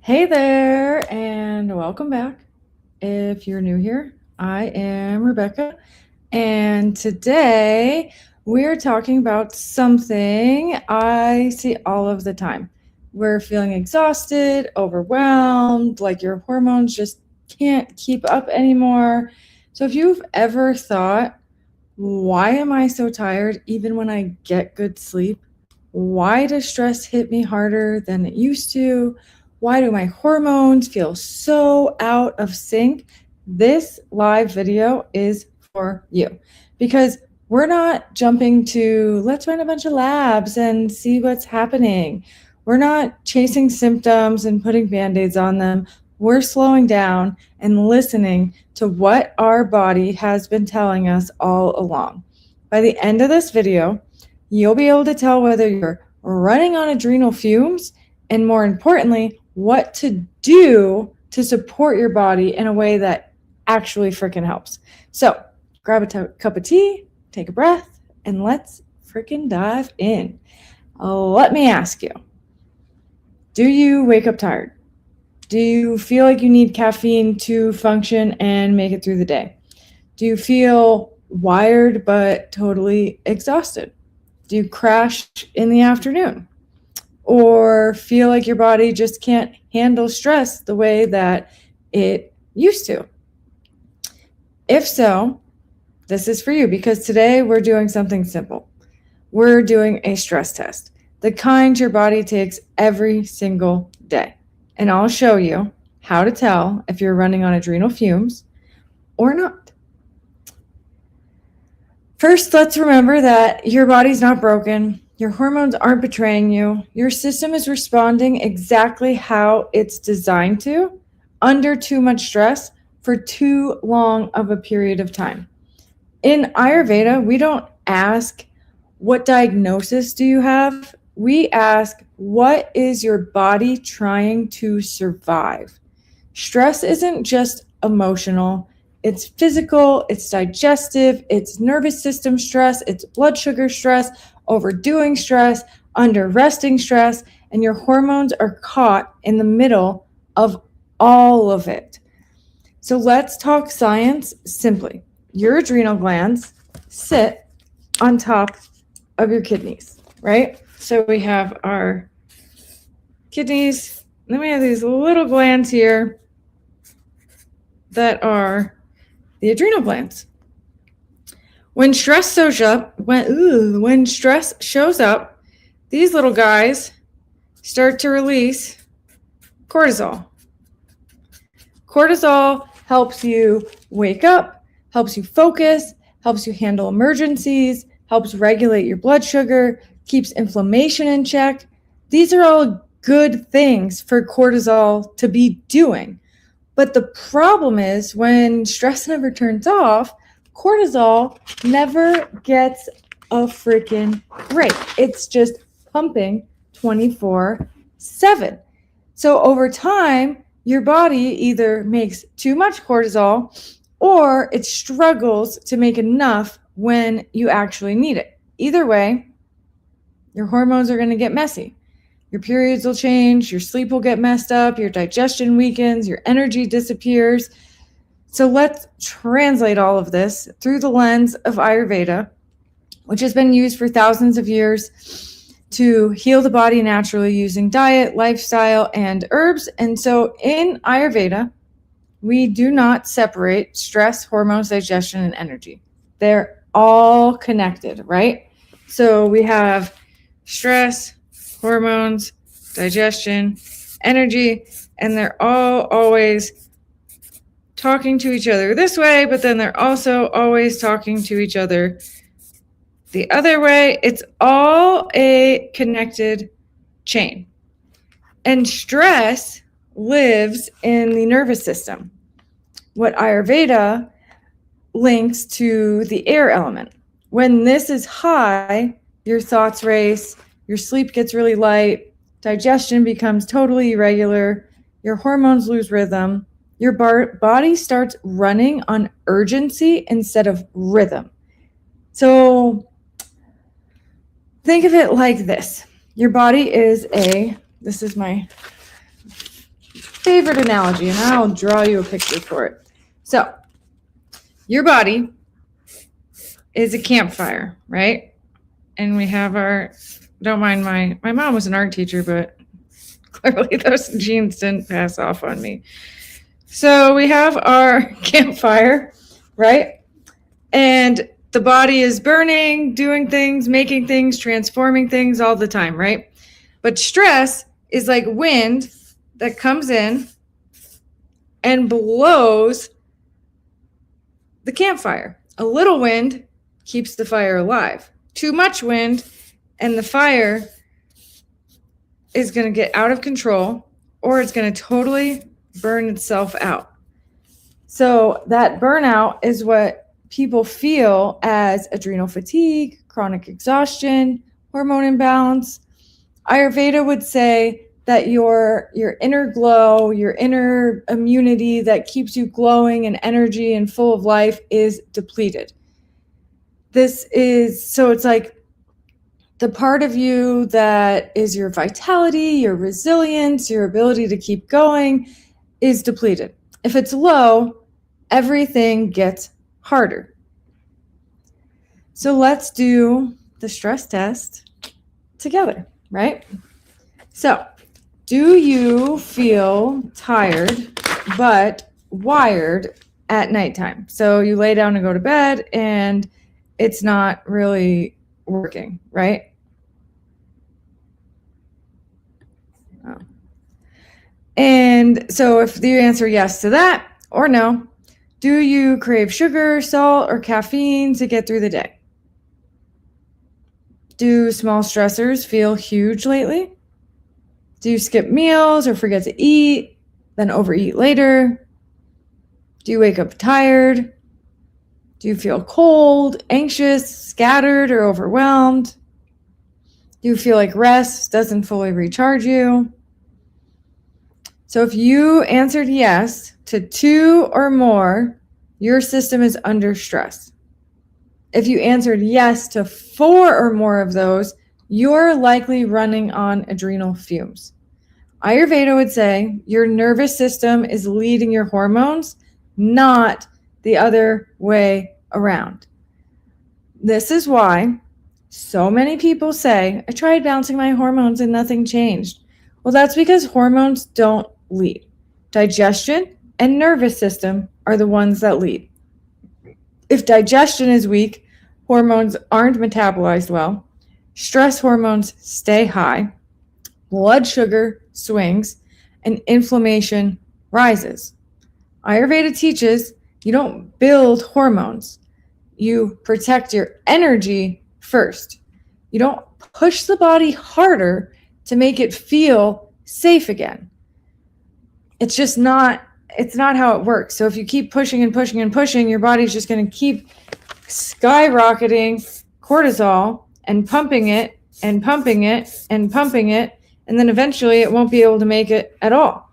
Hey there, and welcome back. If you're new here, I am Rebecca, and today we're talking about something I see all of the time. We're feeling exhausted, overwhelmed, like your hormones just can't keep up anymore. So, if you've ever thought, why am I so tired even when I get good sleep? Why does stress hit me harder than it used to? Why do my hormones feel so out of sync? This live video is for you because we're not jumping to let's run a bunch of labs and see what's happening. We're not chasing symptoms and putting band-aids on them. We're slowing down and listening to what our body has been telling us all along. By the end of this video, you'll be able to tell whether you're running on adrenal fumes and, more importantly, what to do to support your body in a way that actually freaking helps. So grab a cup of tea, take a breath, and let's freaking dive in. Let me ask you, do you wake up tired? Do you feel like you need caffeine to function and make it through the day? Do you feel wired but totally exhausted? Do you crash in the afternoon? Or feel like your body just can't handle stress the way that it used to? If so, this is for you because today we're doing something simple. We're doing a stress test, the kind your body takes every single day. And I'll show you how to tell if you're running on adrenal fumes or not. First, let's remember that your body's not broken. Your hormones aren't betraying you. Your system is responding exactly how it's designed to, under too much stress for too long of a period of time. In Ayurveda, we don't ask, what diagnosis do you have? We ask, what is your body trying to survive? Stress isn't just emotional. It's physical, it's digestive, it's nervous system stress, it's blood sugar stress, overdoing stress, under resting stress, and your hormones are caught in the middle of all of it. So let's talk science simply. Your adrenal glands sit on top of your kidneys, right? So we have our kidneys, then we have these little glands here that are the adrenal glands. When stress shows up, these little guys start to release cortisol. Cortisol helps you wake up, helps you focus, helps you handle emergencies, helps regulate your blood sugar, keeps inflammation in check. These are all good things for cortisol to be doing. But the problem is when stress never turns off, cortisol never gets a freaking break. It's just pumping 24/7. So over time, your body either makes too much cortisol or it struggles to make enough when you actually need it. Either way, your hormones are going to get messy. Your periods will change, your sleep will get messed up, your digestion weakens, your energy disappears. So let's translate all of this through the lens of Ayurveda, which has been used for thousands of years to heal the body naturally using diet, lifestyle, and herbs. And so in Ayurveda, we do not separate stress, hormones, digestion, and energy. They're all connected, right? So we have stress, hormones, digestion, energy, and they're all always talking to each other this way, but then they're also always talking to each other the other way. It's all a connected chain. And stress lives in the nervous system, what Ayurveda links to the air element. When this is high, your thoughts race, your sleep gets really light, digestion becomes totally irregular, your hormones lose rhythm, your body starts running on urgency instead of rhythm. So think of it like this. Your body is this is my favorite analogy, and I'll draw you a picture for it. So, your body is a campfire, right? And we have don't mind my mom was an art teacher, but clearly those genes didn't pass off on me. So we have our campfire, right? And the body is burning, doing things, making things, transforming things all the time, right? But stress is like wind that comes in and blows the campfire. A little wind keeps the fire alive. Too much wind and the fire is going to get out of control, or it's going to totally burn itself out. So that burnout is what people feel as adrenal fatigue, chronic exhaustion, hormone imbalance. Ayurveda would say that your inner glow, your inner immunity that keeps you glowing and energy and full of life is depleted. So it's like the part of you that is your vitality, your resilience, your ability to keep going is depleted. If it's low, everything gets harder. So let's do the stress test together, right? So, do you feel tired but wired at nighttime? So you lay down to go to bed and it's not really working, right? Oh. And so if you answer yes to that or no, do you crave sugar, salt, or caffeine to get through the day? Do small stressors feel huge lately? Do you skip meals or forget to eat, then overeat later? Do you wake up tired? Do you feel cold, anxious, scattered, or overwhelmed? Do you feel like rest doesn't fully recharge you? So if you answered yes to 2 or more, your system is under stress. If you answered yes to 4 or more of those, you're likely running on adrenal fumes. Ayurveda would say your nervous system is leading your hormones, not the other way around. This is why so many people say, I tried balancing my hormones and nothing changed. Well, that's because hormones don't lead. Digestion and nervous system are the ones that lead. If digestion is weak, hormones aren't metabolized well, stress hormones stay high, blood sugar swings, and inflammation rises. Ayurveda teaches you don't build hormones. You protect your energy first. You don't push the body harder to make it feel safe again. It's not how it works. So if you keep pushing and pushing and pushing, your body's just going to keep skyrocketing cortisol and pumping it and pumping it and pumping it. And then eventually it won't be able to make it at all.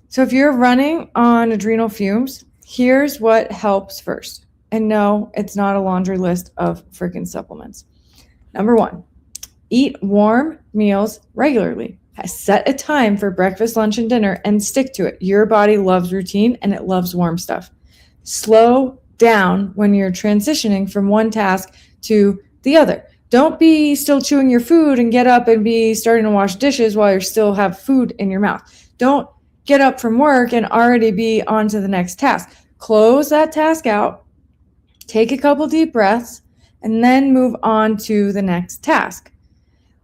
So if you're running on adrenal fumes, here's what helps first. And no, it's not a laundry list of freaking supplements. Number 1, eat warm meals regularly. Set a time for breakfast, lunch, and dinner and stick to it. Your body loves routine and it loves warm stuff. Slow down when you're transitioning from one task to the other. Don't be still chewing your food and get up and be starting to wash dishes while you still have food in your mouth. Don't get up from work and already be on to the next task. Close that task out, take a couple deep breaths, and then move on to the next task.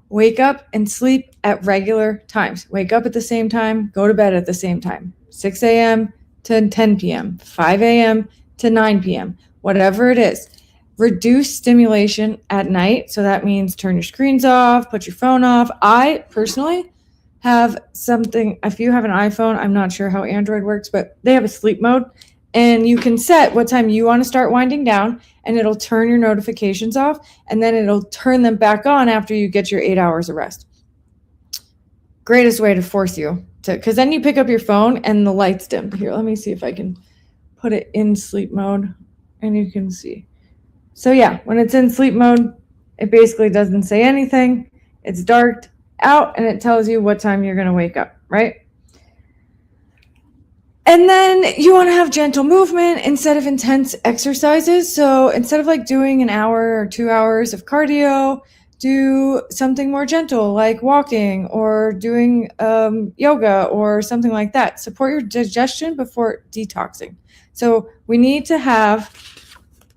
Wake up and sleep at regular times. Wake up at the same time, go to bed at the same time. 6 a.m. to 10 p.m., 5 a.m. to 9 p.m., whatever it is. Reduce stimulation at night. So that means turn your screens off, put your phone off. I personally have something, if you have an iPhone, I'm not sure how Android works, but they have a sleep mode. And you can set what time you want to start winding down, and it'll turn your notifications off, and then it'll turn them back on after you get your 8 hours of rest. Greatest way to force you to, because then you pick up your phone and the light's dimmed. Here, let me see if I can put it in sleep mode, and you can see. So yeah, when it's in sleep mode, it basically doesn't say anything. It's darked out, and it tells you what time you're going to wake up. right? And then you want to have gentle movement instead of intense exercises. So instead of like doing an hour or 2 hours of cardio, do something more gentle like walking or doing yoga or something like that. Support your digestion before detoxing. So we need to have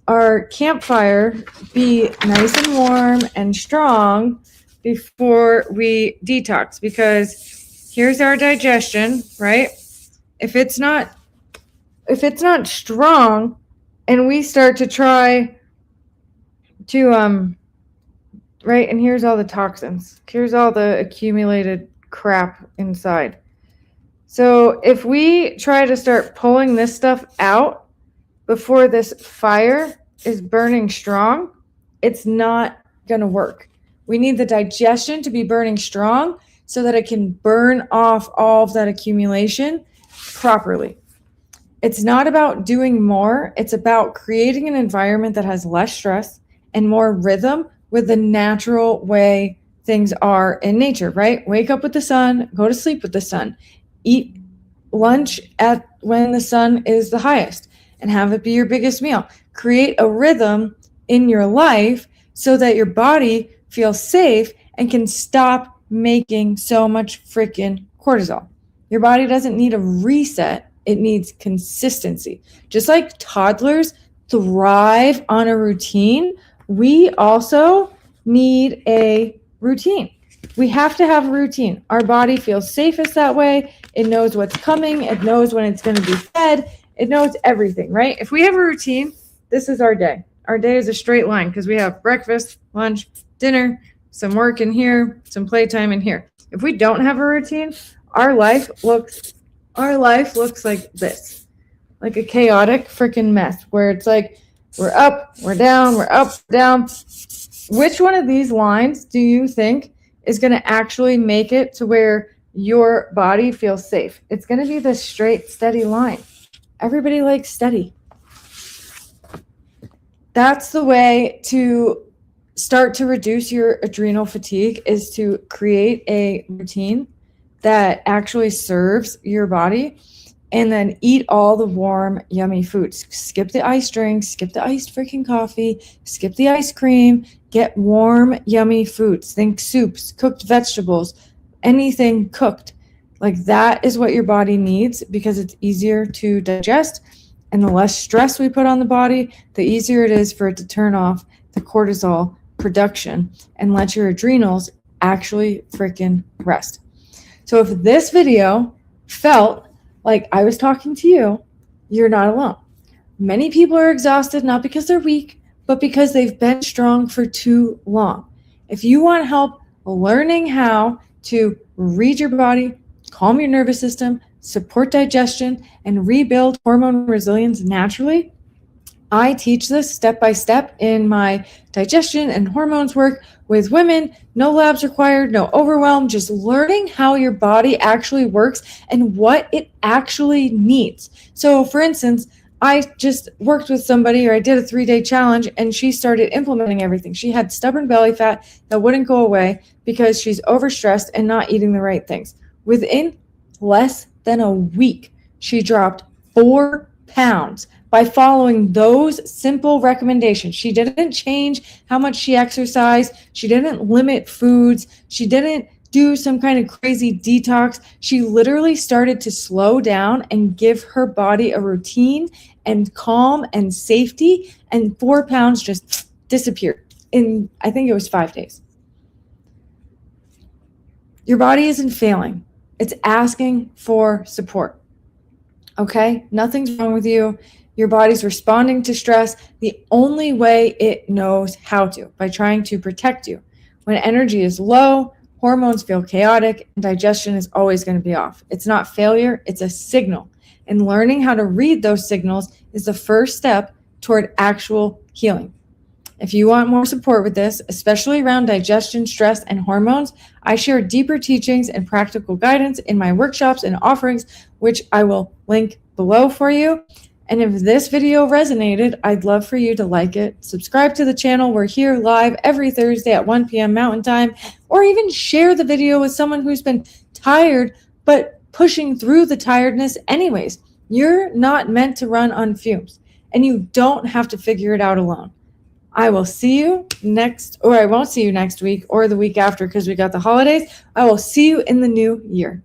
our campfire be nice and warm and strong before we detox, because here's our digestion, right? If it's not strong and we start to try to right, and here's all the toxins, here's all the accumulated crap inside. So if we try to start pulling this stuff out before this fire is burning strong, it's not gonna work. We need the digestion to be burning strong so that it can burn off all of that accumulation properly. It's not about doing more. It's about creating an environment that has less stress and more rhythm with the natural way things are in nature, right? Wake up with the sun, go to sleep with the sun, eat lunch at when the sun is the highest, and have it be your biggest meal. Create a rhythm in your life so that your body feels safe and can stop making so much freaking cortisol. Your body doesn't need a reset. It needs consistency. Just like toddlers thrive on a routine, we also need a routine. We have to have a routine. Our body feels safest that way. It knows what's coming. It knows when it's going to be fed. It knows everything, right? If we have a routine, this is our day. Our day is a straight line because we have breakfast, lunch, dinner, some work in here, some playtime in here. If we don't have a routine, our life looks like this, like a chaotic freaking mess where it's like we're up, we're down, we're up, down. Which one of these lines do you think is going to actually make it to where your body feels safe? It's going to be this straight, steady line. Everybody likes steady. That's the way to start to reduce your adrenal fatigue, is to create a routine that actually serves your body, and then eat all the warm, yummy foods. Skip the iced drinks, skip the iced freaking coffee, skip the ice cream, get warm, yummy foods. Think soups, cooked vegetables, anything cooked. Like that is what your body needs, because it's easier to digest, and the less stress we put on the body, the easier it is for it to turn off the cortisol production and let your adrenals actually freaking rest. So if this video felt like I was talking to you, you're not alone. Many people are exhausted, not because they're weak, but because they've been strong for too long. If you want help learning how to read your body, calm your nervous system, support digestion, and rebuild hormone resilience naturally, I teach this step by step in my digestion and hormones work with women. No labs required, no overwhelm, just learning how your body actually works and what it actually needs. So for instance, I just worked with somebody, or I did a 3-day challenge, and she started implementing everything. She had stubborn belly fat that wouldn't go away because she's overstressed and not eating the right things. Within less than a week, she dropped 4 pounds by following those simple recommendations. She didn't change how much she exercised. She didn't limit foods. She didn't do some kind of crazy detox. She literally started to slow down and give her body a routine and calm and safety, and 4 pounds just disappeared in, I think it was 5 days. Your body isn't failing. It's asking for support. Okay? Nothing's wrong with you. Your body's responding to stress the only way it knows how to, by trying to protect you. When energy is low, hormones feel chaotic, and digestion is always going to be off. It's not failure, it's a signal. And learning how to read those signals is the first step toward actual healing. If you want more support with this, especially around digestion, stress, and hormones, I share deeper teachings and practical guidance in my workshops and offerings, which I will link below for you. And if this video resonated, I'd love for you to like it, subscribe to the channel. We're here live every Thursday at 1 p.m. Mountain Time, or even share the video with someone who's been tired but pushing through the tiredness anyways. You're not meant to run on fumes, and you don't have to figure it out alone. I will see you I won't see you next week or the week after because we got the holidays. I will see you in the new year.